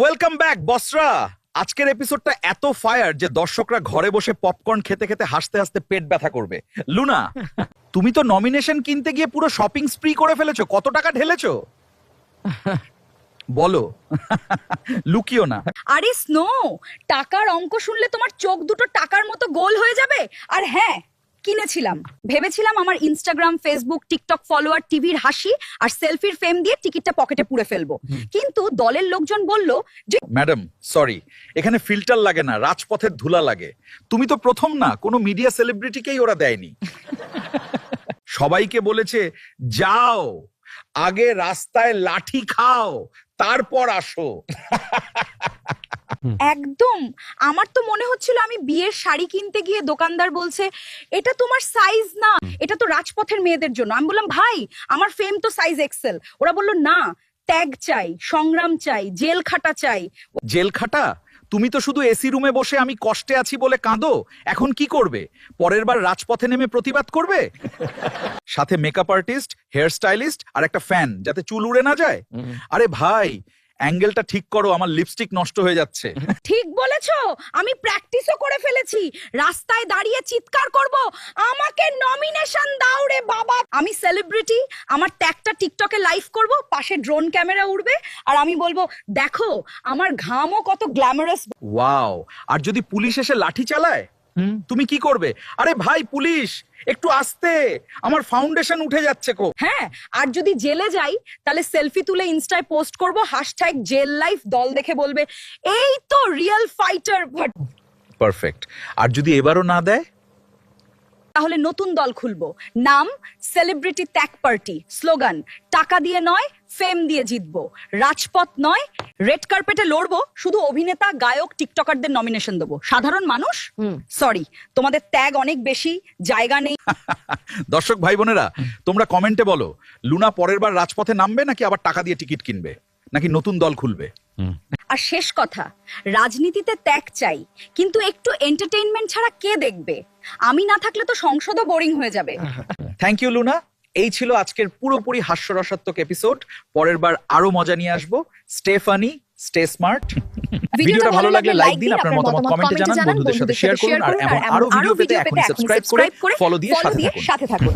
Welcome back বসরা। আজকের এপিসোডটা এত fire যে দর্শকরা ঘরে বসে পপকর্ন খেতে খেতে হাসতে হাসতে পেট ব্যথা করবে। লুনা, তুমি তো নমিনেশন কিনতে গিয়ে পুরো শপিং স্প্রি করে ফেলেছো। কত টাকা ঢেলেছো বলো? লুকিও না। আরে স্নো, টাকার অঙ্ক শুনলে তোমার চোখ দুটো টাকার মতো গোল হয়ে যাবে। আর হ্যাঁ, কিনেছিলাম। ভেবেছিলাম আমার ইনস্টাগ্রাম, ফেসবুক, টিকটক ফলোয়ার, টিভির হাসি আর সেলফির ফেম দিয়ে টিকিটটা পকেটে পুরে ফেলবো। কিন্তু দলের লোকজন বলল যে ম্যাডাম সরি, এখানে ফিল্টার লাগে না, রাজপথের ধুলা লাগে। তুমি তো প্রথম না, কোনো মিডিয়া সেলিব্রিটিকেই ওরা দেয়নি। সবাইকে বলেছে যাও আগে রাস্তায় লাঠি খাও তারপর আসো। একদম। আমার তো মনে হচ্ছিল আমি বিয়ের শাড়ি কিনতে গিয়ে দোকানদার বলছে এটা তোমার সাইজ না, এটা তো রাজপথের মেয়েদের জন্য। আমি বললাম ভাই আমার ফেম তো সাইজ এক্সেল। ওরা বলল না, ত্যাগ চাই, সংগ্রাম চাই, জেল খাটা চাই। জেল খাটা? তুমি তো শুধু এসি রুমে বসে আমি কষ্টে আছি বলে কাঁদো। এখন কি করবে? পরের বার রাজপথে নেমে প্রতিবাদ করবে? সাথে মেকআপ আর্টিস্ট, হেয়ার স্টাইলিস্ট আর একটা ফ্যান, যাতে চুল উড়ে না যায়। আরে ভাই, অ্যাঙ্গেলটা ঠিক করো, আমার লিপস্টিক নষ্ট হয়ে যাচ্ছে। ঠিক বলেছো, আমি প্র্যাকটিসও করে ফেলেছি। রাস্তায় দাঁড়িয়ে চিৎকার করব, আমাকে নমিনেশন দাও রে বাবা। আমি সেলিব্রিটি, আমার ট্যাগটা টিকটকে লাইভ করব, পাশে ড্রোন ক্যামেরা উড়বে আর আমি বলবো দেখো আমার ঘামও কত গ্ল্যামারাস। ওয়াও! আর যদি পুলিশ এসে লাঠি চালায় তুমি কি করবে? আরে ভাই পুলিশ, একটু আস্তে, আমার ফাউন্ডেশন উঠে যাচ্ছে কো। হ্যাঁ, আর যদি জেলে যাই তাহলে সেলফি তুলে ইনস্টায় পোস্ট করব, হ্যাশট্যাগ জেল লাইফ। দল দেখে বলবে এই তো রিয়েল ফাইটার। পারফেক্ট। আর যদি এবারও না দেয়? তাহলে নতুন দল খুলবো, নাম সেলিব্রিটি ত্যাগ পার্টি। স্লোগান টাকা দিয়ে নয়, ফেম দিয়ে জিতবো। রাজপথ নয়, রেড কার্পেটে লড়বো। শুধু অভিনেতা, গায়ক, টিকটকারদের নমিনেশন দেবো। সাধারণ মানুষ সরি, তোমাদের ত্যাগ অনেক বেশি, জায়গা নেই। দর্শক ভাই বোনেরা, তোমরা কমেন্টে বলো, লুনা পরের বার রাজপথে নামবে নাকি আবার টাকা দিয়ে টিকিট কিনবে, নাকি নতুন দল খুলবে? আর শেষ কথা, রাজনীতিতে ত্যাগ চাই, কিন্তু একটু এন্টারটেইনমেন্ট ছাড়া কে দেখবে? আমি না থাকলে তো সংসদও বোরিং হয়ে যাবে। Thank you Luna. এই ছিল আজকের পুরোপুরি হাস্যরসাত্মক এপিসোড। পরের বার আরো মজা নিয়ে আসবো। Stay funny, stay smart. ভিডিওটা ভালো লাগলে লাইক দিন, আপনার মতামত কমেন্টে জানান, বন্ধুদের সাথে শেয়ার করুন আর এমন আরো ভিডিও পেতে এখন সাবস্ক্রাইব করে ফলো দিয়ে সাথে থাকুন।